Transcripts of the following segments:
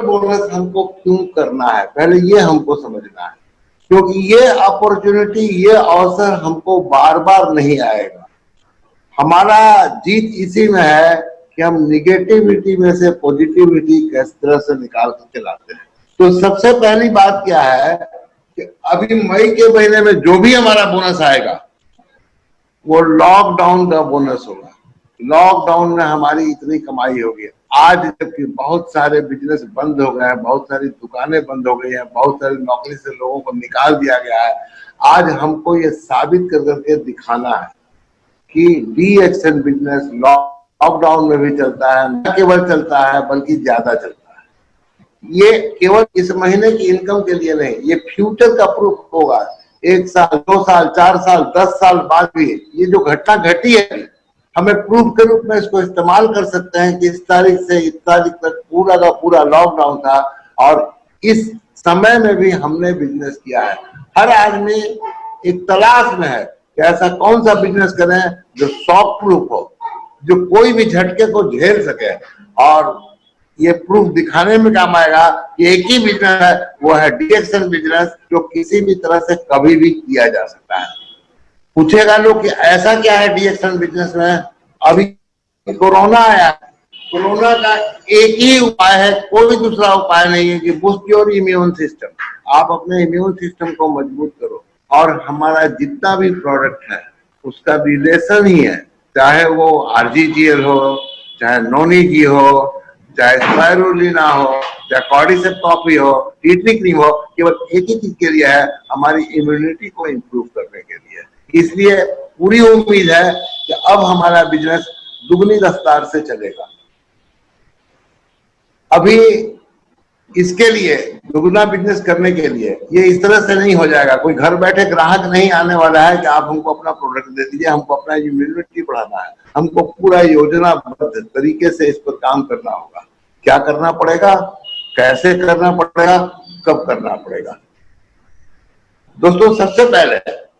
Bonus हमको क्यों करना है, पहले ये हमको समझना है, क्योंकि ये अपॉर्चुनिटी, ये अवसर हमको बार बार नहीं आएगा। हमारा जीत इसी में है कि हम निगेटिविटी में से पॉजिटिविटी किस तरह से निकाल के लाते हैं। तो सबसे पहली बात क्या है कि अभी मई के महीने में जो भी हमारा बोनस आएगा वो लॉकडाउन का बोनस होगा। लॉकडाउन में हमारी इतनी कमाई होगी। आज जबकि बहुत सारे बिजनेस बंद हो गए हैं, बहुत सारी दुकानें बंद हो गई हैं, बहुत सारी नौकरी से लोगों को निकाल दिया गया है, आज हमको ये साबित कर करके दिखाना है कि DXN बिजनेस लॉकडाउन में भी चलता है, न केवल चलता है बल्कि ज्यादा चलता है। ये केवल इस महीने की इनकम के लिए नहीं, ये फ्यूचर का प्रूफ होगा। 1 साल, 2 साल, 4 साल, 10 साल बाद भी ये जो घटना घटी है, हमें प्रूफ के रूप में इसको इस्तेमाल कर सकते हैं कि इस तारीख से इस तारीख तक पूरा का पूरा लॉकडाउन था और इस समय में भी हमने बिजनेस किया है। हर आदमी एक तलाश में है कि ऐसा कौन सा बिजनेस करें जो शॉक प्रूफ हो, जो कोई भी झटके को झेल सके। और ये प्रूफ दिखाने में काम आएगा कि एक ही बिजनेस है, वो है DXN बिजनेस, जो किसी भी तरह से कभी भी किया जा सकता है। पूछेगा लोग कि ऐसा क्या है DXN बिजनेस में। अभी कोरोना आया, कोरोना का एक ही उपाय है, कोई दूसरा उपाय नहीं है कि बूस्ट योर इम्यून सिस्टम। आप अपने इम्यून सिस्टम को मजबूत करो। और हमारा जितना भी प्रोडक्ट है उसका रिलेशन ही है, चाहे वो RGGL हो, चाहे नोनी-जी हो, चाहे स्पाइरुलिना हो, चाहे कॉर्डिसेप कॉफी हो, टी क्रीम हो, केवल एक ही चीज के लिए है, हमारी इम्यूनिटी को इंप्रूव करने के लिए। इसलिए पूरी उम्मीद है कि अब हमारा बिजनेस दुगनी रफ्तार से चलेगा। अभी इसके लिए दुगना बिजनेस करने के लिए ये इस तरह से नहीं हो जाएगा। कोई घर बैठे ग्राहक नहीं आने वाला है कि आप हमको अपना प्रोडक्ट दे दीजिए, हमको अपना इम्यूनिटी बढ़ाना है। हमको पूरा योजनाबद्ध तरीके से इस पर काम करना होगा। क्या करना पड़ेगा, कैसे करना पड़ेगा, कब करना पड़ेगा। दोस्तों, सबसे पहले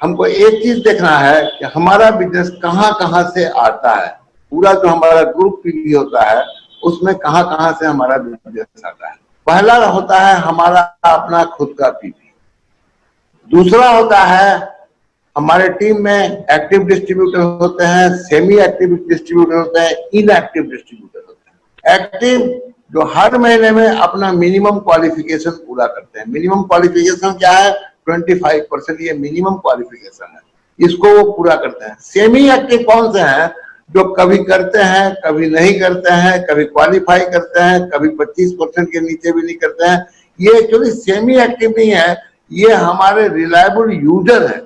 हमको एक चीज देखना है कि हमारा बिजनेस कहां कहां से आता है। पूरा जो हमारा ग्रुप पीवी होता है उसमें कहां कहां से हमारा बिजनेस आता है। पहला होता है हमारा अपना खुद का पीवी। दूसरा होता है हमारे टीम में एक्टिव डिस्ट्रीब्यूटर होते हैं, सेमी एक्टिव डिस्ट्रीब्यूटर होते हैं, इनएक्टिव डिस्ट्रीब्यूटर होते हैं। एक्टिव जो हर महीने में अपना मिनिमम क्वालिफिकेशन पूरा करते हैं। मिनिमम क्वालिफिकेशन क्या है? 25%। ये मिनिमम क्वालिफिकेशन है, इसको वो पूरा करते हैं। सेमी एक्टिव कौन से हैं? जो कभी करते हैं, कभी नहीं करते हैं, कभी क्वालिफाई करते हैं, कभी 25% के नीचे भी नहीं करते हैं। ये एक्चुअली सेमी एक्टिव नहीं है, ये हमारे रिलायबल यूजर है।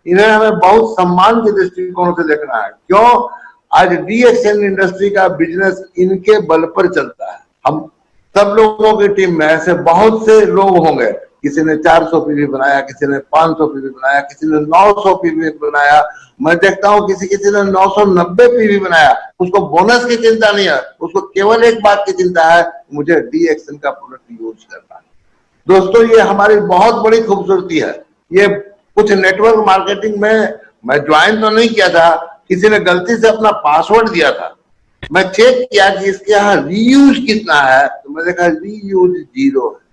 इन्हें हमें बहुत सम्मान के दृष्टिकोण से देखना है। क्यों? आज DXN इंडस्ट्री का बिजनेस इनके बल पर चलता है। हम सब लोगों की टीम में ऐसे बहुत से लोग होंगे, किसी ने 400 पीवी बनाया, किसी ने 500 पीवी बनाया, किसी ने 900 पीवी बनाया। मैं देखता हूँ किसी ने 990 पीवी बनाया। उसको बोनस की चिंता नहीं है, उसको केवल एक बात की चिंता है, मुझे DXN का प्रोडक्ट यूज करना है। दोस्तों, ये हमारी बहुत बड़ी खूबसूरती है। ये कुछ नेटवर्क मार्केटिंग में मैं ज्वाइन तो नहीं किया था, किसी ने गलती से अपना पासवर्ड दिया था। मैं चेक किया कि इसके यहाँ रीयूज कितना है, तो मैं देखा रीयूज 0 है।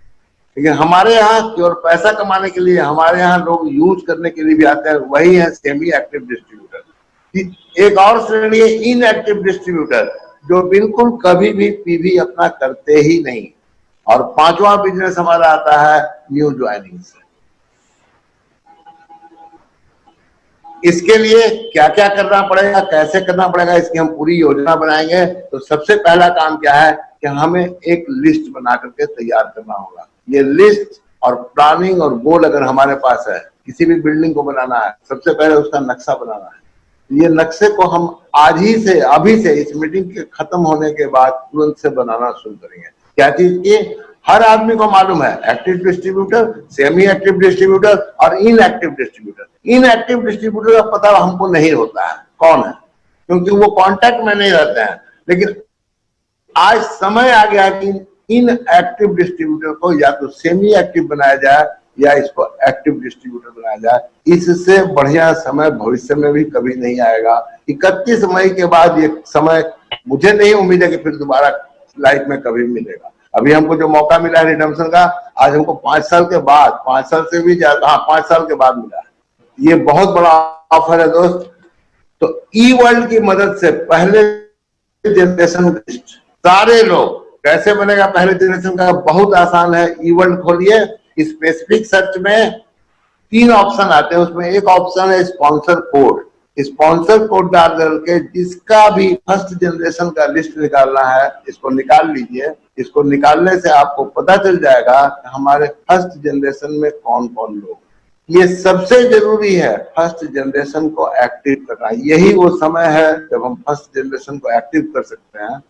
लेकिन हमारे यहाँ केवल पैसा कमाने के लिए, हमारे यहाँ लोग यूज करने के लिए भी आते हैं, वही है सेमी एक्टिव डिस्ट्रीब्यूटर। एक और श्रेणी है इनएक्टिव डिस्ट्रीब्यूटर, जो बिल्कुल कभी भी पीवी अपना करते ही नहीं। और 5वां बिजनेस हमारा आता है न्यू ज्वाइनिंग से। इसके लिए क्या क्या करना पड़ेगा, कैसे करना पड़ेगा, इसकी हम पूरी योजना बनाएंगे। तो सबसे पहला काम क्या है कि हमें एक लिस्ट बना करके तैयार करना होगा। ये लिस्ट और प्लानिंग और गोल अगर हमारे पास है, किसी भी बिल्डिंग को बनाना है, सबसे पहले उसका नक्शा बनाना है। ये नक्शे को हम आज ही से, अभी से, इस मीटिंग के खत्म होने के बाद तुरंत से बनाना शुरू करेंगे। क्या चीज की? हर आदमी को मालूम है active distributor, semi active distributor और इनएक्टिव डिस्ट्रीब्यूटर। इनएक्टिव डिस्ट्रीब्यूटर का पता हमको नहीं होता है कौन है, क्योंकि वो कांटेक्ट में नहीं रहते हैं। लेकिन आज समय आ गया कि इनएक्टिव डिस्ट्रीब्यूटर को या तो सेमी एक्टिव बनाया जाए या इसको एक्टिव डिस्ट्रीब्यूटर बनाया जाए। इससे बढ़िया समय भविष्य में भी कभी नहीं आएगा। 31 मई के बाद ये समय मुझे नहीं उम्मीद है कि फिर दोबारा लाइफ में कभी मिलेगा। अभी हमको जो मौका मिला है रिडम्पशन का, आज हमको 5 साल के बाद, 5 साल से भी ज्यादा, हाँ 5 साल के बाद मिला है। ये बहुत बड़ा ऑफर है दोस्त। तो ई वर्ल्ड की मदद से पहले जनरेशन लिस्ट सारे लोग कैसे बनेगा, पहले जनरेशन का बहुत आसान है। ई वर्ल्ड खोलिए, स्पेसिफिक सर्च में 3 ऑप्शन आते हैं, उसमें एक ऑप्शन है स्पॉन्सर कोड। स्पॉन्सर कोड डाल करके जिसका भी फर्स्ट जनरेशन का लिस्ट निकालना है, इसको निकाल लीजिए। इसको निकालने से आपको पता चल जाएगा हमारे फर्स्ट जनरेशन में कौन कौन लोग। ये सबसे जरूरी है, फर्स्ट जनरेशन को एक्टिव करना। यही वो समय है जब हम फर्स्ट जनरेशन को एक्टिव कर सकते हैं।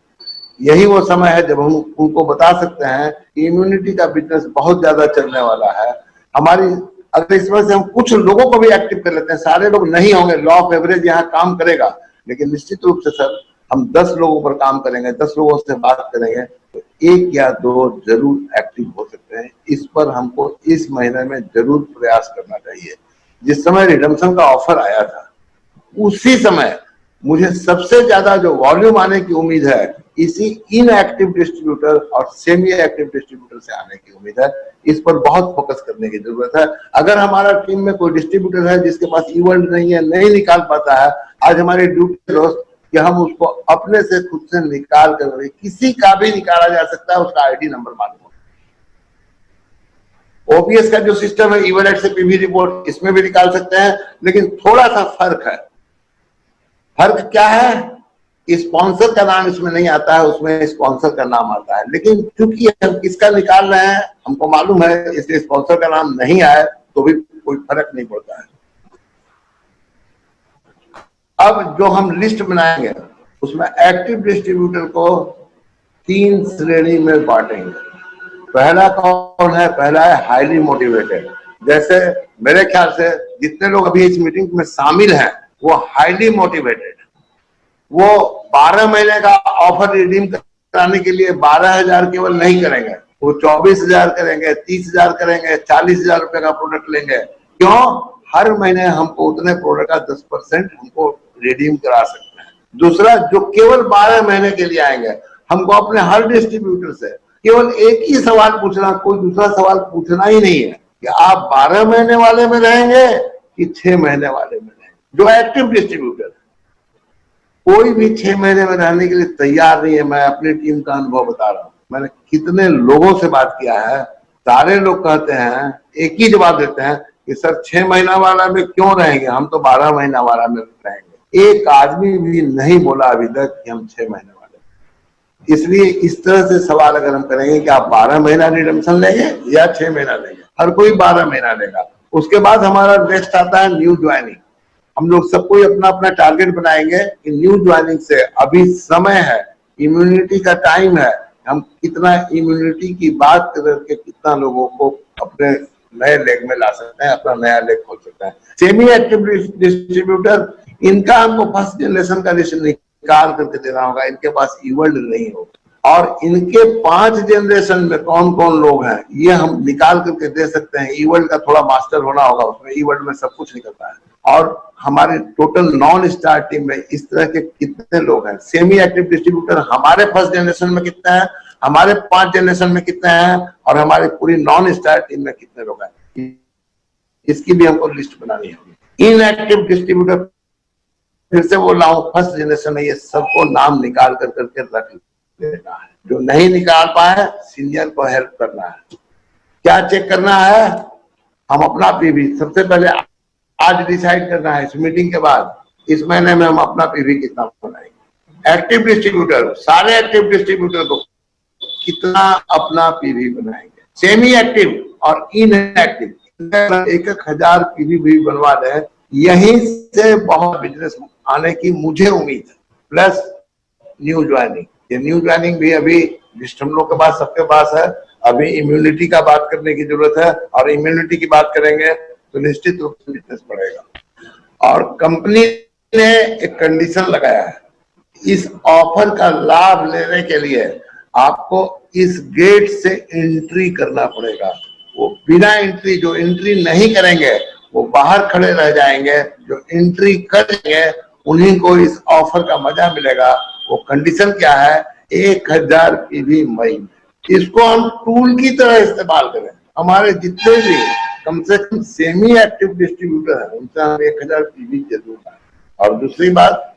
यही वो समय है जब हम उनको बता सकते हैं कि इम्यूनिटी का बिजनेस बहुत ज्यादा चलने वाला है। हमारी अगर इसमें से हम कुछ लोगों को भी एक्टिव कर लेते हैं, सारे लोग नहीं होंगे, लॉ ऑफ एवरेज यहाँ काम करेगा, लेकिन निश्चित रूप से सर हम 10 लोगों पर काम करेंगे, 10 लोगों से बात करेंगे तो 1 या 2 जरूर एक्टिव हो सकते हैं। इस पर हमको इस महीने में जरूर प्रयास करना चाहिए। जिस समय रिडम्पशन का ऑफर आया था उसी समय मुझे सबसे ज्यादा जो वॉल्यूम आने की उम्मीद है इसी इनएक्टिव डिस्ट्रीब्यूटर और सेमी एक्टिव डिस्ट्रीब्यूटर से आने की उम्मीद है। इस पर बहुत फोकस करने की जरूरत है। अगर हमारा टीम में कोई डिस्ट्रीब्यूटर है जिसके पास ई वर्ल्ड नहीं है, नहीं निकाल पाता है, आज हमारी ड्यूटी दोस्त कि हम उसको अपने से खुद से निकाल कर, किसी का भी निकाला जा सकता है, उसका आईडी नंबर मालूम हो। ओपीएस का जो सिस्टम है ईवलेट से पीवी रिपोर्ट, इसमें भी निकाल सकते हैं, लेकिन थोड़ा सा फर्क है। फर्क क्या है? स्पॉन्सर का नाम इसमें नहीं आता है, उसमें स्पॉन्सर का नाम आता है। लेकिन चूंकि हम किसका निकाल रहे हैं हमको मालूम है, इसलिए स्पॉन्सर का नाम नहीं आए तो भी कोई फर्क नहीं पड़ता है। अब जो हम लिस्ट बनाएंगे उसमें एक्टिव डिस्ट्रीब्यूटर को 3 श्रेणी में बांटेंगे। पहला कौन है? पहला है हाईली मोटिवेटेड। जैसे मेरे ख्याल से जितने लोग अभी इस मीटिंग में शामिल हैं वो हाईली मोटिवेटेड। वो 12 महीने का ऑफर रिडीम कराने के लिए 12,000 केवल नहीं करेंगे, वो 24,000 करेंगे, 30,000 करेंगे, 40,000 रुपए का प्रोडक्ट लेंगे। क्यों? हर महीने हमको उतने प्रोडक्ट का 10% हमको रिडीम करा सकते हैं। दूसरा, जो केवल 12 महीने के लिए आएंगे, हमको अपने हर डिस्ट्रीब्यूटर से केवल एक ही सवाल पूछना, कोई दूसरा सवाल पूछना ही नहीं है कि आप 12 महीने वाले में रहेंगे कि 6 महीने वाले में रहेंगे। जो एक्टिव डिस्ट्रीब्यूटर, कोई भी 6 महीने में रहने के लिए तैयार नहीं है। मैं अपनी टीम का अनुभव बता रहा हूँ, मैंने कितने लोगों से बात किया है, सारे लोग कहते हैं, एक ही जवाब देते हैं कि सर 6 महीना वाला में क्यों रहेंगे, हम तो 12 महीना वाला में रहेंगे। एक आदमी भी नहीं बोला अभी तक कि हम 6 महीने वाले। इसलिए इस तरह से सवाल अगर हम करेंगे कि आप 12 महीना रिडम्पशन लेंगे या 6 महीना लेंगे, हर कोई 12 महीना लेगा। उसके बाद हमारा नेक्स्ट आता है न्यू ज्वाइनिंग। हम लोग सबको अपना अपना टारगेट बनाएंगे कि न्यू ज्वाइनिंग से अभी समय है, इम्यूनिटी का टाइम है, हम कितना इम्यूनिटी की बात करके कितना लोगों को अपने नए लेग में ला सकते हैं, अपना नया लेग खोल सकते हैं। सेमी एक्टिव डिस्ट्रीब्यूटर, इनका हमको फर्स्ट जनरेशन का लिस्ट निकाल करके देना होगा, इनके पास ई वर्ल्ड नहीं होगा। और इनके 5 जनरेशन में कौन कौन लोग हैं ये हम निकाल करके दे सकते हैं। ई वर्ल्ड का थोड़ा मास्टर होना होगा, उसमें ई वर्ल्ड में सब कुछ निकलता है। और हमारे टोटल नॉन स्टार टीम में इस तरह के कितने लोग हैं, सेमी एक्टिव डिस्ट्रीब्यूटर हमारे फर्स्ट जनरेशन में कितने हैं, हमारे 5 जनरेशन में कितने हैं, और हमारी पूरी नॉन स्टार टीम में कितने लोग हैं, इसकी भी हमको लिस्ट बनानी होगी। इनएक्टिव डिस्ट्रीब्यूटर, फिर से बोल रहा हूं, फर्स्ट जनरेशन में ये सबको नाम निकाल कर करके रख लेना है। जो नहीं निकाल पाए सीनियर को हेल्प करना है। क्या चेक करना है? हम अपना पीवी सबसे पहले आज डिसाइड करना है, इस मीटिंग के बाद, इस महीने में हम अपना पीवी कितना बनाएंगे। एक्टिव डिस्ट्रीब्यूटर, सारे एक्टिव डिस्ट्रीब्यूटर को कितना अपना पीवी बनाएंगे। सेमी एक्टिव और इनएक्टिव 1,000 पीवी भी बनवा दें, यहीं से बहुत बिजनेस आने की मुझे उम्मीद है। प्लस न्यू ज्वाइनिंग, ये न्यू ज्वाइनिंग भी अभी लिस्ट हम लोग के पास, सबके पास है। अभी इम्यूनिटी का बात करने की जरूरत है, और इम्यूनिटी की बात करेंगे तो निश्चित रूप से बिजनेस बढ़ेगा। और कंपनी ने एक कंडीशन लगाया है, इस ऑफर का लाभ लेने के लिए आपको इस गेट से एंट्री करना पड़ेगा। वो बिना एंट्री, जो एंट्री नहीं करेंगे वो बाहर खड़े रह जाएंगे, जो एंट्री करेंगे उन्हीं को इस ऑफर का मजा मिलेगा। वो कंडीशन क्या है? 1,000 पीवी मई में, इसको हम टूल की तरह इस्तेमाल करें। हमारे जितने भी कम से कम सेमी एक्टिव डिस्ट्रीब्यूटर है उनसे हम 1000 पीवी जरूर लाएं। और दूसरी बात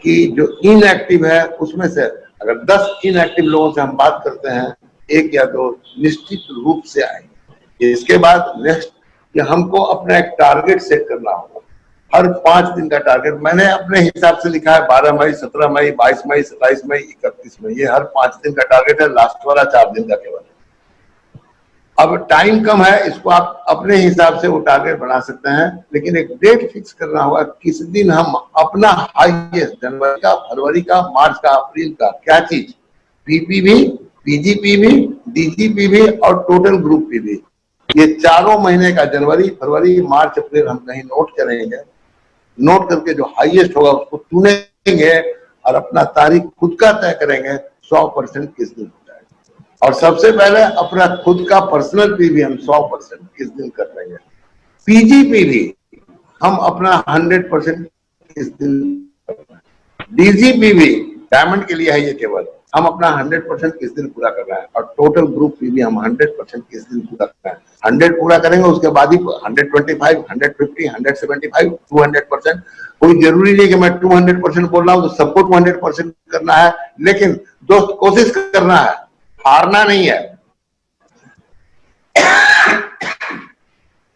कि जो इनएक्टिव है उसमें से अगर 10 इनएक्टिव लोगों से हम बात करते हैं, 1 या 2 निश्चित रूप से आएंगे। इसके बाद नेक्स्ट कि हमको अपना एक टारगेट सेट करना होगा, हर 5 दिन का टारगेट। मैंने अपने हिसाब से लिखा है 12 मई, 17 मई, 22 मई, 27 मई, 31 मई, ये हर 5 दिन का टारगेट है, लास्ट वाला 4 दिन का केवल। अब टाइम कम है, इसको आप अपने हिसाब से वो टारगेट बना सकते हैं, लेकिन एक डेट फिक्स करना होगा किस दिन हम अपना हाईएस्ट, जनवरी का, फरवरी का, मार्च का, अप्रैल का, क्या चीज, पीपीवी, पीजीपीवी, डीजीपीवी और टोटल ग्रुप पीवी, ये चारों महीने का जनवरी, फरवरी, मार्च, अप्रैल हम कहीं नोट करेंगे। नोट करके जो हाईएस्ट होगा उसको चुनेंगे और अपना तारीख खुद का तय करेंगे 100% किस दिन हो जाएगा। और सबसे पहले अपना खुद का पर्सनल पीवी हम 100% किस दिन कर लेंगे। पीजीपीवी हम अपना 100% किस दिन, डीजीपीवी डायमंड के लिए है ये केवल, हम अपना 100% किस दिन पूरा कर रहे हैं। और टोटल ग्रुप पीवी हम 100% किस दिन पूरा कर रहे हैं। 100 पूरा करेंगे उसके बाद ही 125, 150, 175, 200%। कोई जरूरी नहीं कि मैं 200% बोल रहा हूं तो सबको 200% करना है, लेकिन दोस्त कोशिश करना है, हारना नहीं है।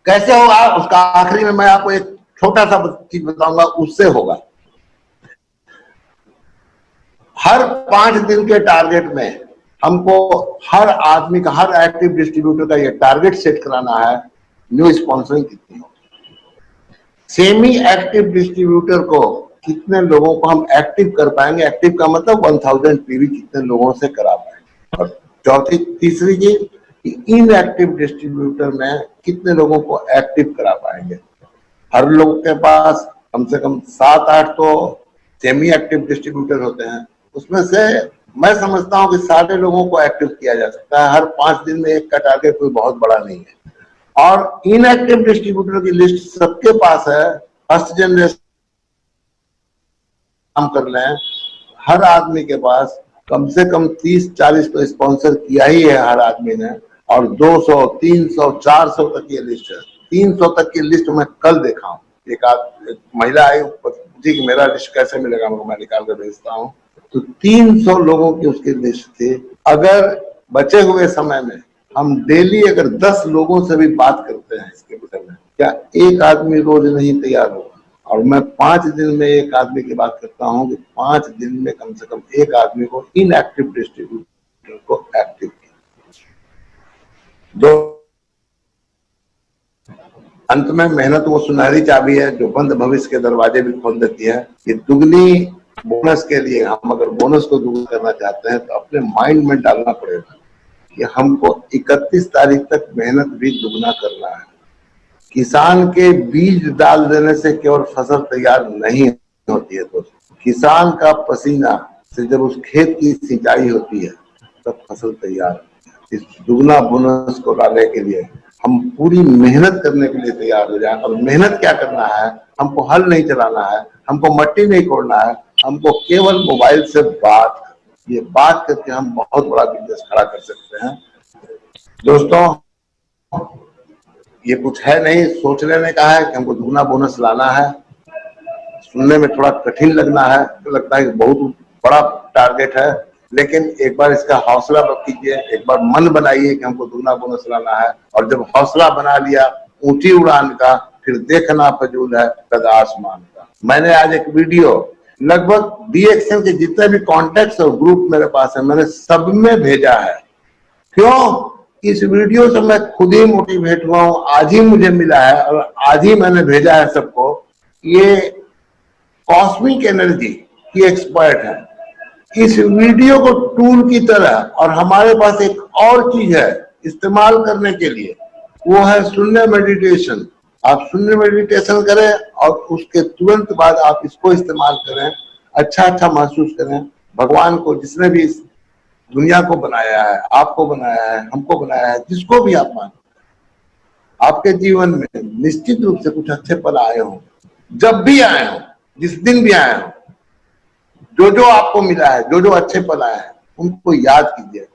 कैसे होगा उसका आखिरी में मैं आपको एक छोटा सा चीज बताऊंगा, उससे होगा। हर 5 दिन के टारगेट में हमको हर आदमी का, हर एक्टिव डिस्ट्रीब्यूटर का ये टारगेट सेट कराना है, न्यू स्पॉन्सरिंग कितनी हो। सेमी एक्टिव डिस्ट्रीब्यूटर को कितने लोगों को हम एक्टिव कर पाएंगे, एक्टिव का मतलब 1000 पीवी कितने लोगों से करा पाएंगे। और तीसरी चीज, इनएक्टिव डिस्ट्रीब्यूटर में कितने लोगों को एक्टिव करा पाएंगे। हर लोग के पास कम से कम 7-8 तो सेमी एक्टिव डिस्ट्रीब्यूटर होते हैं, उसमें से मैं समझता हूं कि सारे लोगों को एक्टिव किया जा सकता है। हर 5 दिन में एक का टारगेट कोई बहुत बड़ा नहीं है। और इनएक्टिव डिस्ट्रीब्यूटर की लिस्ट सबके पास है, फर्स्ट जनरेशन काम कर लें, हर आदमी के पास कम से कम 30-40 तो स्पॉन्सर किया ही है हर आदमी ने। और 200, 300, 400 तक की लिस्ट है। 300 तक की लिस्ट मैं कल देखा हूँ। एक महिला आई, पूछी कि मेरा लिस्ट कैसे मिलेगा, मैं निकाल कर भेजता हूँ। तो 300 लोगों की उसकी लिस्ट थी। अगर बचे हुए समय में हम डेली अगर 10 लोगों से भी बात करते हैं इसके विषय में, क्या एक आदमी रोज नहीं तैयार होगा। और मैं 5 दिन में एक आदमी की बात करता हूं कि 5 दिन में कम से कम एक आदमी को इनएक्टिव डिस्ट्रीब्यूटर को एक्टिव किया। दो अंत में मेहनत वो सुनहरी चाबी है जो बंद भविष्य के दरवाजे भी खोल देती है। ये दुगनी बोनस के लिए हम अगर बोनस को दुगना करना चाहते हैं तो अपने माइंड में डालना पड़ेगा कि हमको 31 तारीख तक मेहनत भी दुगना करना है। किसान के बीज डाल देने से केवल फसल तैयार नहीं होती है दोस्तों, किसान का पसीना से जब उस खेत की सिंचाई होती है तब फसल तैयार होती है। इस दुगना बोनस को लाने के लिए हम पूरी मेहनत करने के लिए तैयार हो जाए। और मेहनत क्या करना है, हमको हल नहीं चलाना है, हमको मट्टी नहीं खोड़ना है, हमको केवल मोबाइल से ये बात करके हम बहुत बड़ा बिजनेस खड़ा कर सकते हैं। दोस्तों ये कुछ है नहीं, सोच लेने का है कि हमको दुगना बोनस लाना है। सुनने में थोड़ा कठिन लगता है कि बहुत बड़ा टारगेट है, लेकिन एक बार इसका हौसला कीजिए, एक बार मन बनाइए कि हमको दुगना बोनस लाना है। और जब हौसला बना लिया ऊंची उड़ान का, फिर देखना फजूल है कद आसमान का। मैंने आज एक वीडियो लगभग DXN के जितने भी कॉन्टेक्ट्स और ग्रुप मेरे पास है, मैंने सब में भेजा है। क्यों? इस वीडियो से मैं खुद ही मोटिवेट हुआ हूं, आज ही मुझे मिला है और आज ही मैंने भेजा है सबको। ये कॉस्मिक एनर्जी की एक्सपर्ट है। इस वीडियो को टूल की तरह, और हमारे पास एक और चीज है इस्तेमाल करने के लिए, वो है शून्य मेडिटेशन। आप शून्य मेडिटेशन करें और उसके तुरंत बाद आप इसको इस्तेमाल करें, अच्छा महसूस करें। भगवान को, जिसने भी दुनिया को बनाया है, आपको बनाया है, हमको बनाया है, जिसको भी आप माने, आपके जीवन में निश्चित रूप से कुछ अच्छे पल आए हों। जब भी आए हों, जिस दिन भी आए हों, जो आपको मिला है, जो अच्छे पल आए हैं, उनको याद कीजिए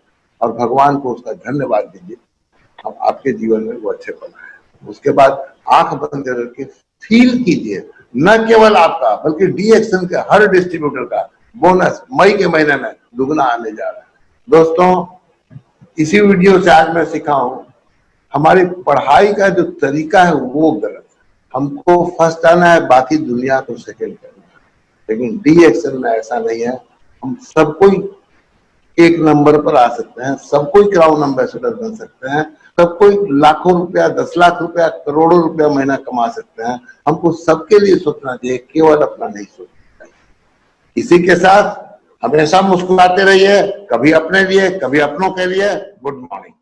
और भगवान को उसका धन्यवाद दीजिए, अब आपके जीवन में वो अच्छे पल है। उसके बाद आंख बंद करके फील कीजिए, न केवल आपका बल्कि डी एक्शन के हर डिस्ट्रीब्यूटर का बोनस मई के महीने में दुगना आने जा रहा है। दोस्तों, इसी वीडियो से आज मैं सीखा हूं, हमारी पढ़ाई का जो तरीका है वो गलत है। हमको फर्स्ट आना है, बाकी दुनिया को सेकंड करना है, लेकिन डी एक्शन में ऐसा नहीं है। हम सब कोई एक नंबर पर आ सकते हैं, सब कोई क्राउन एम्बेसडर बन सकते हैं, सब कोई लाखों रुपया, 10 लाख रुपया, करोड़ों रुपया महीना कमा सकते हैं। हमको सबके लिए सोचना चाहिए, केवल अपना नहीं सोचना चाहिए। इसी के साथ हमेशा मुस्कुराते रहिए, कभी अपने लिए, कभी अपनों के लिए। Good morning.